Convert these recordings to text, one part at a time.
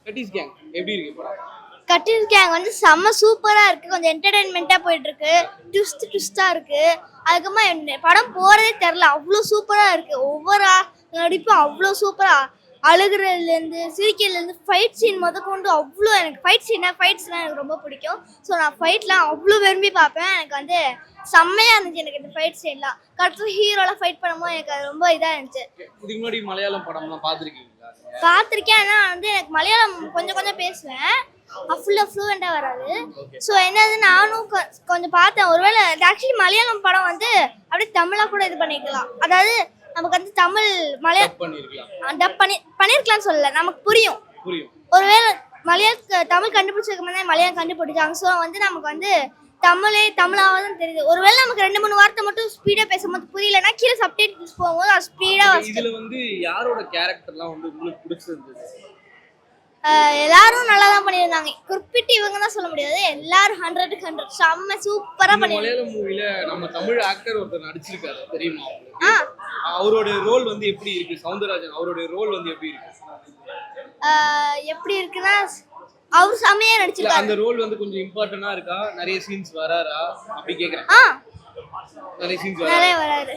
Kattis gang எப்படி இருக்கு படம்? கட்டில் கேங் வந்து செம்ம சூப்பரா இருக்கு. கொஞ்சம் என்டர்டைன்மெண்ட்டா போயிட்டு இருக்கு. ட்விஸ்டா இருக்கு. அதுக்கப்புறமா படம் போறதே தெரியல. அவ்வளோ சூப்பரா இருக்கு. ஒவ்வொரு நடிப்பும் அவ்வளோ சூப்பரா. அழுகுறதுலேருந்து சிரிக்கிறதுலேருந்து ஃபைட் சீன் கொண்டு அவ்வளோ எனக்கு ஃபைட்ஸ்லாம் எனக்கு ரொம்ப பிடிக்கும். ஸோ நான் ஃபைட்லாம் அவ்வளோ விரும்பி பார்ப்பேன். எனக்கு வந்து செம்மையாக இருந்துச்சு எனக்கு இந்த ஃபைட் சீன்லாம். கடைசி ஹீரோலாம் ஃபைட் பண்ணும்போது எனக்கு அது ரொம்ப இதாக இருந்துச்சு. இதுக்கு முன்னாடி மலையாளம் படம்லாம் பார்த்துருக்கீங்களா? பார்த்துருக்கேன். ஆனால் வந்து எனக்கு மலையாளம் கொஞ்சம் கொஞ்சம் பேசுவேன். ஃபுல்லாக ஃப்ளூவெண்ட்டாக வராது. ஸோ என்னது நானும் கொஞ்சம் பார்த்தேன். ஒருவேளை ஆக்சுவலி மலையாளம் படம் வந்து அப்படியே தமிழாக கூட இது பண்ணிக்கலாம். அதாவது நமக்கு வந்து தமிழ் டப் பண்ணிருக்கலாம்னு சொல்லல, நமக்கு புரியும். ஒருவேளை தமிழ் கண்டுபிடிச்சதுக்கு முன்னாடி மலையாளம் கண்டுபிடிச்சாங்க. ஸோ வந்து நமக்கு வந்து தமிழாக தான் தெரியுது. ஒருவேளை நமக்கு 2-3 வார்த்தை மட்டும் ஸ்பீடாக பேசும்போது புரியலன்னா கீழே சப்டைட்டில்ஸ் போகும்போது அது ஸ்பீடாக. இதுல வந்து யாரோட கேரக்டர்லாம் வந்து உங்களுக்கு பிடிச்சிருந்தது? எல்லாரும் நல்லா தான் பண்ணியிருந்தாங்க. குறிப்பிட்டு இவங்க தான் சொல்ல முடியாது. எல்லாரும் 100க்கு 100 செம்ம சூப்பரா பண்ணிருக்காங்க. மலையாளம் மூவில நம்ம தமிழ் ஆக்டர் ஒருத்தர் நடிச்சிருக்காரு, தெரியுமா? அவரோட ரோல் வந்து எப்படி இருக்கு? சௌந்தரராஜன் அவரோட ரோல் வந்து எப்படி இருக்கு? எப்படி இருக்குன்னா அவர் செம்மையா நடிச்சிருக்காரு. அந்த ரோல் வந்து கொஞ்சம் இம்பார்ட்டன்ட்டா இருக்கா? நிறைய சீன்ஸ் வராரா அப்படி கேக்குறேன். நிறைய சீன்ஸ் வராரு.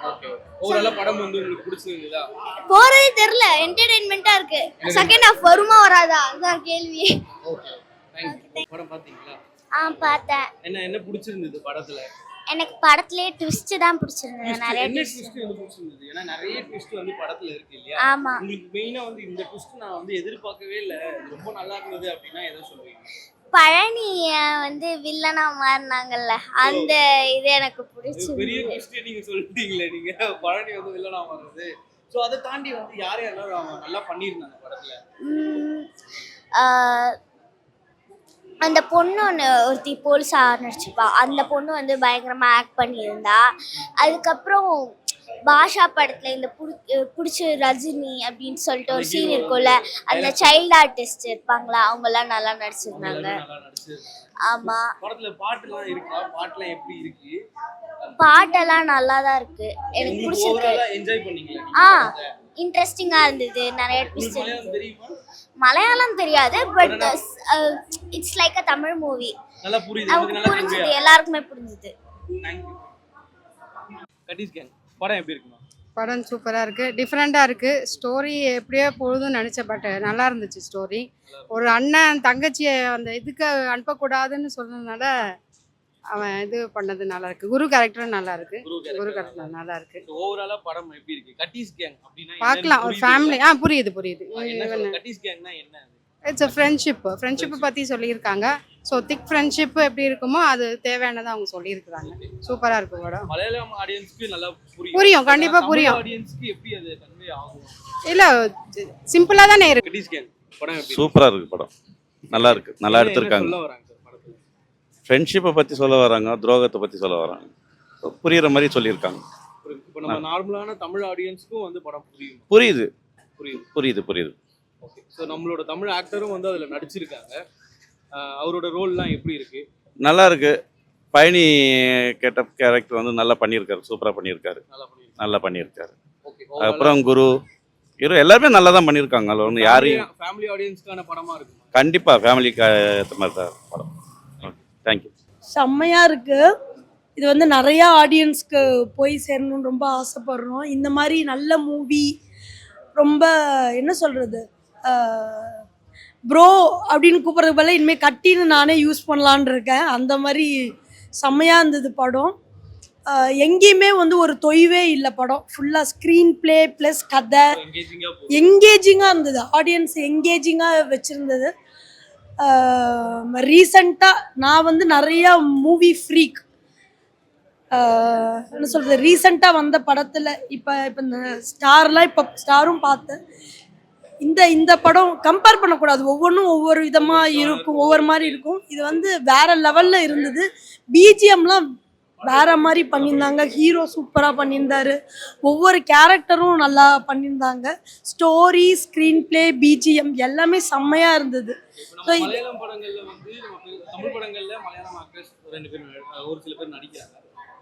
ஓகே. ஓவராலா படம் வந்து உங்களுக்கு பிடிச்சிருந்ததா? போறதே தெரியல. என்டர்டெயின்மெண்டா இருக்கு. செகண்ட் ஹாஃப் வருமா வராதா அதான் கேள்வி. ஓகே. Thank you. படம் பாத்தீங்களா? பார்த்தேன். என்ன பிடிச்சிருந்தது படத்துல? எனக்கு படத்திலே ட்விஸ்ட் தான் பிடிச்சிருந்தது. நிறைய ட்விஸ்ட் வந்து பிடிச்சிருந்தது. ஏன்னா நிறைய ட்விஸ்ட் வந்து படத்துல இருக்கு இல்லையா? ஆமா. உங்களுக்கு மெயினா வந்து இந்த ட்விஸ்ட் நான் வந்து எதிர்பார்க்கவே இல்ல, ரொம்ப நல்லா இருந்தது அப்படினா எதை சொல்வீங்க? பழனிய வந்து வில்லனா மாறினாங்கல்ல, அந்த இது எனக்கு பிடிச்சிருந்தது. பெரிய ட்விஸ்ட் நீங்க சொல்லிட்டீங்களே, நீங்க பழனி வந்து வில்லனா மாறுறது. சோ அதை தாண்டி வந்து யார் யாரெல்லாம் நல்லா பண்ணிருந்தாங்க படத்துல? அந்த பொண்ணு ஒருத்தி போலீஸா நடிச்சிருப்பா. அந்த பொண்ணு வந்து பயங்கரமா ஆக்ட் பண்ணியிருந்தா. அதுக்கப்புறம் பாஷா படத்துல இந்த பிடிச்ச ரஜினி அப்படின்னு சொல்லிட்டு ஒரு சீன் இருக்கும்ல, அந்த சைல்டு ஆர்டிஸ்ட் இருப்பாங்களா, அவங்க எல்லாம் நல்லா நடிச்சிருந்தாங்க. ஆமா. படத்துல பாட்டுலாம் இருக்கா? பாட்டுலாம் எப்படி இருக்கு? பாட்டெல்லாம் நல்லா தான் இருக்கு. எனக்கு பிடிச்சிருக்கு. என்ஜாய் பண்ணீங்களா? இன்ட்ரெஸ்டிங்கா இருந்தது. நிறைய ட்விஸ்ட். தெரியுமா? மலையாளம் தெரியாது, but it's like a Tamil movie. நல்லா புரியுது. எல்லாருக்குமே புரிஞ்சுது. Thank you. கட்டீஸ் கேங் படம் எப்படி இருக்குமா? படம் சூப்பராக இருக்குது, டிஃப்ரெண்ட்டாக இருக்குது. ஸ்டோரி எப்படியோ பொழுதும் நினச்ச, பட் நல்லா இருந்துச்சு ஸ்டோரி. ஒரு அண்ணன் தங்கச்சியை அந்த இதுக்கு அனுப்பக்கூடாதுன்னு சொன்னதுனால அவன் இது பண்ணது நல்லா இருக்கு. குரு கேரக்டரும் நல்லா இருக்கு. குரு கேரக்டர் நல்லா இருக்கு. ஓவராலா படம் எப்படி இருக்கு? கட்டீஸ் கேங் அப்படினா பார்க்கலாம். ஒரு ஃபேமிலி. புரியுது. கட்டீஸ் கேங்னா என்ன? இட்ஸ் a ஃப்ரெண்ட்ஷிப் பற்றி சொல்லியிருக்காங்க. ஸோ திக் ஃப்ரெண்ட்ஷிப் எப்படி இருக்குமோ அது தேவையானதை அவங்க சொல்லியிருக்கிறாங்க. சூப்பராக இருக்கு படம். மலையாளம் ஆடியன்ஸ்க்கு நல்லா புரியும். கண்டிப்பாக புரியும். ஆடியன்ஸ்க்கு எப்படி அது கன்வே ஆகும்? இல்லை, சிம்பிளாக தானே இருக்கு. கட்டீஸ் கேங் படம் எப்படி? சூப்பராக இருக்கு படம். நல்லா இருக்கு, நல்லா எடுத்திருக்காங்க. ஃப்ரெண்ட்ஷிப்பை பற்றி சொல்ல வராங்க, துரோகத்தை பற்றி சொல்ல வராங்க. புரியுற மாதிரி சொல்லியிருக்காங்க. இப்போ நம்ம நார்மலான தமிழ் ஆடியன்ஸ்க்கும் வந்து படம் புரியுது. ஓகே. ஸோ நம்மளோட தமிழ் ஆக்டரும் வந்து அதில் நடிச்சிருக்காங்க. அவரோட ரோல்லாம் எப்படி இருக்கு? நல்லா இருக்கு. பழனி கேட்ட கேரக்டர் வந்து நல்லா பண்ணியிருக்காரு. சூப்பராக பண்ணியிருக்காரு. நல்லா பண்ணியிருக்காரு. அப்புறம் குரு எல்லாருமே நல்லா தான் பண்ணியிருக்காங்க. அதில் ஒன்று யாரையும் ஃபேமிலி ஆடியன்ஸ்க்கான படமாக இருக்கு. கண்டிப்பாக ஃபேமிலிக்கு ஏற்ற மாதிரி தான் படம். தேங்க்யூ. செம்மையாக இருக்குது. இது வந்து நிறையா ஆடியன்ஸ்க்கு போய் சேரணும்னு ரொம்ப ஆசைப்படுறோம். இந்த மாதிரி நல்ல மூவி ரொம்ப என்ன சொல்கிறது, ப்ரோ அப்படின்னு கூப்பிட்றது போல இனிமேல் கட்டின்னு நானே யூஸ் பண்ணலான் இருக்கேன். அந்த மாதிரி செம்மையாக இருந்தது படம். எங்கேயுமே வந்து ஒரு தொய்வே இல்லை. படம் ஃபுல்லாக ஸ்க்ரீன் பிளே ப்ளஸ் கதை எங்கேஜிங்காக இருந்தது. ஆடியன்ஸ் எங்கேஜிங்காக வச்சுருந்தது. ரீசண்டாக நான் வந்து நிறையா மூவி ஃப்ரீக் என்ன சொல்கிறது, ரீசண்டாக வந்த படத்தில் இப்போ இந்த ஸ்டாரும் பார்த்தேன். இந்த படம் கம்பேர் பண்ணக்கூடாது. ஒவ்வொன்றும் ஒவ்வொரு விதமாக இருக்கும், ஒவ்வொரு மாதிரி இருக்கும். இது வந்து வேற லெவலில் இருந்தது. பிஜிஎம்லாம் வேற மாதிரி பண்ணியிருந்தாங்க. ஹீரோ சூப்பராக பண்ணியிருந்தாரு. ஒவ்வொரு கேரக்டரும் நல்லா பண்ணியிருந்தாங்க. ஸ்டோரி, ஸ்க்ரீன் பிளே, பிஜிஎம் எல்லாமே செம்மையாக இருந்தது. மலையாளம் படங்கள்ல வந்து தமிழ் படங்கள்ல மலையாளம் ஆக்டர்ஸ் ஒரு சில பேர் நடிக்கிறாங்க.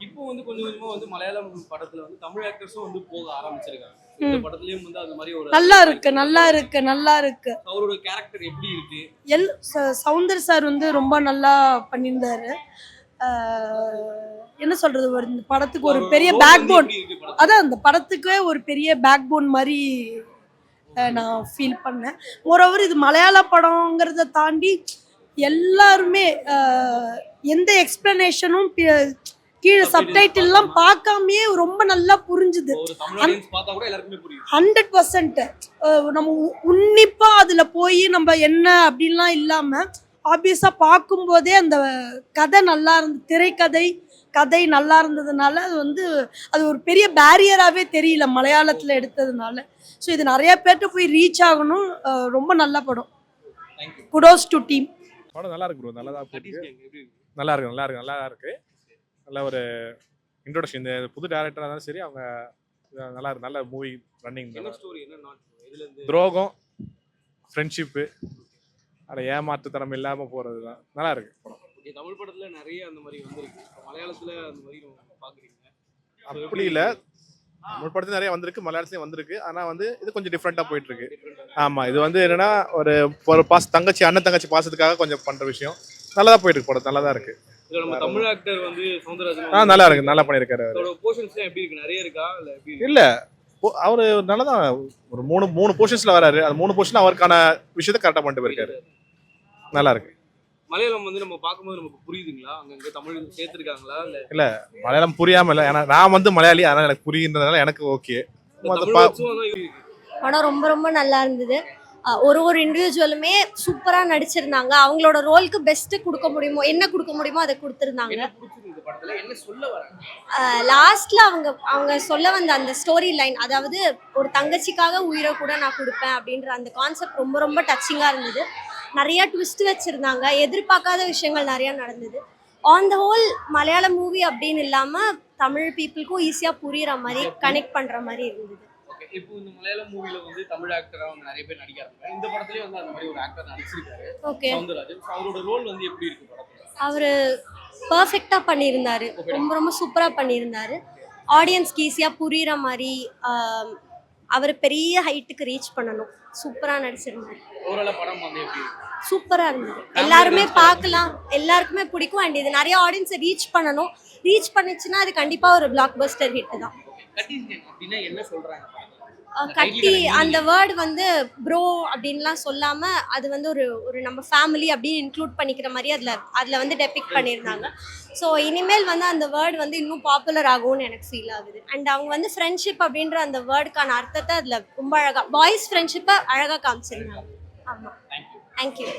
இப்போ வந்து கொஞ்சம் கொஞ்சமாக வந்து மலையாளம் படத்தில் வந்து தமிழ் ஆக்டர்ஸும் வந்து போக ஆரம்பிச்சிருக்காங்க. இந்த படத்துலயும் வந்து அந்த மாதிரி ஒரு நல்லா இருக்கு நல்லா இருக்கு நல்லா இருக்கு. அவரோட கேரக்டர் எப்படி இருக்கு? சவுந்தர் சார் வந்து ரொம்ப நல்லா பண்ணியிருந்தாரு. என்ன சொல்றது, ஒரு இந்த படத்துக்கு ஒரு பெரிய பேக் போன், அதான் அந்த படத்துக்கே ஒரு பெரிய பேக் போன் மாதிரி நான் ஃபீல் பண்ணேன். மோரோவர் இது மலையாள படங்கிறத தாண்டி எல்லாருமே எந்த எக்ஸ்பிளனேஷனும் கீழே சப்டைட்டில்லாம் பார்க்காமயே ரொம்ப நல்லா புரிஞ்சுது. 100% நம்ம உன்னிப்பா அதுல போய் நம்ம என்ன அப்படின்லாம் இல்லாம ஆப்வியஸா பார்க்கும்போதே அந்த கதை நல்லா கதை நல்லா இருந்ததுனால அது ஒரு பெரிய பேரியராகவே தெரியல மலையாளத்தில் எடுத்ததுனால. ஸோ இது நிறைய பேர்கிட்ட போய் ரீச் ஆகணும். ரொம்ப நல்ல படம். Kudos to team. படம் நல்லா இருக்கு ப்ரோ, நல்லா தான் போயிருக்கு. நல்லா இருக்கு. நல்ல ஒரு இன்ட்ரோடக்ஷன். இந்த புது டேரக்டராக இருந்தாலும் சரி, அவங்க நல்லா இருக்கு. நல்ல மூவி ரன்னிங். துரோகம், ஃப்ரெண்ட்ஷிப்பு, அதை ஏமாற்றுத்தனம் இல்லாமல் போகிறது தான் நல்லா இருக்கு படம். தமிழ் படத்துல நிறைய அந்த மாதிரி வந்திருக்கு, மலையாளத்துல அந்த மாதிரி பாக்குறீங்க? அப்படி இல்லை, தமிழ் படத்துல நிறைய வந்திருக்கு, மலையாளத்துலேயும் வந்திருக்கு. ஆனால் இது கொஞ்சம் டிஃப்ரெண்ட்டாக போயிட்டு இருக்கு. ஆமாம், இது என்னன்னா ஒரு அண்ணன் தங்கச்சி பாசத்துக்காக கொஞ்சம் பண்ணுற விஷயம். நல்லா தான் போயிட்டு இருக்கு படம், நல்லா தான் இருக்கு. நம்ம தமிழ் ஆக்டர் சௌந்தரராஜன் நல்லா இருக்கு, நல்லா பண்ணியிருக்காரு. போர்ஷன்ஸ்லாம் எப்படி இருக்கு? நிறைய இருக்கா இல்ல அவரு நல்லா தான் ஒரு மூணு போர்ஷன்ஸ்ல வராரு. அந்த 3 போர்ஷன்ல அவருக்கான விஷயத்தை கரெக்டா பண்ணிட்டு போயிருக்காரு. நல்லா இருக்கு. மலையாளம் நம்ம பார்க்கும்போது நமக்கு புரியுதுங்களா? அங்க தமிழ் சேர்த்திருக்காங்களா? இல்ல மலையாளம் புரியாம இல்ல, ஏன்னா நான் மலையாளி, அதனால எனக்கு புரியுன்றதுனால எனக்கு ஓகே. படம் ரொம்ப ரொம்ப நல்லா இருந்தது. ஒரு இண்டிவிஜுவலுமே சூப்பராக நடிச்சிருந்தாங்க. அவங்களோட ரோலுக்கு பெஸ்ட்டு கொடுக்க முடியுமோ, என்ன கொடுக்க முடியுமோ அதை கொடுத்துருந்தாங்க. லாஸ்ட்ல அவங்க சொல்ல வந்த அந்த ஸ்டோரி லைன், அதாவது ஒரு தங்கச்சிக்காக உயிரை கூட நான் கொடுப்பேன் அப்படின்ற அந்த கான்செப்ட் ரொம்ப ரொம்ப டச்சிங்காக இருந்தது. நிறையா ட்விஸ்ட் வச்சுருந்தாங்க, எதிர்பார்க்காத விஷயங்கள் நிறையா நடந்தது. ஆன் த ஹோல் மலையாள மூவி அப்படின்னு இல்லாமல் தமிழ் பீப்புளுக்கும் ஈஸியாக புரியுற மாதிரி, கனெக்ட் பண்ணுற மாதிரி இருந்தது. இப்போ இந்த மலையாள மூவில தமிழ் ஆக்டரா நிறைய பேர் நடிக்கிறாங்க. இந்த படத்துலயே அந்த மாதிரி ஒரு ஆக்டர் நடிச்சிருக்காரு, சௌந்தரராஜன். அவரோட ரோல் எப்படி இருக்கு படத்துல? அவரு பெர்ஃபெக்ட்டா பண்ணியிருந்தாரு, ரொம்ப ரொம்ப சூப்பரா பண்ணியிருந்தாரு. ஆடியன்ஸ்க்கு ஈஸியா புரியுற மாதிரி, அவர் பெரிய ஹைட்டுக்கு ரீச் பண்ணணும், சூப்பரா நடிச்சிருந்தாரு. ஓவராலா படம் எப்படி இருக்கு? சூப்பரா இருந்தது. எல்லாருமே பார்க்கலாம், எல்லாருக்குமே பிடிக்கும். அண்ட் இது நிறைய ஆடியன்ஸை ரீச் பண்ணணும். ரீச் பண்ணிச்சுன்னா அது கண்டிப்பா ஒரு பிளாக் பஸ்டர் ஹிட் தான். என்ன சொல்றாங்க? கட்டி அந்த வேர்டு ப்ரோ அப்படின்லாம் சொல்லாம அது ஒரு நம்ம ஃபேமிலி அப்படின்னு இன்க்ளூட் பண்ணிக்கிற மாதிரி அதுல டெபிக் பண்ணியிருந்தாங்க. ஸோ இனிமேல் அந்த வேர்டு இன்னும் பாப்புலர் ஆகும்னு எனக்கு ஃபீல் ஆகுது. அண்ட் அவங்க ஃப்ரெண்ட்ஷிப் அப்படின்ற அந்த வேர்டுக்கான அர்த்தத்தை அதுல ரொம்ப அழகா, பாய்ஸ் ஃப்ரெண்ட்ஷிப்பை அழகா காமிச்சிருந்தாங்க. ஆமா, தேங்க்யூ.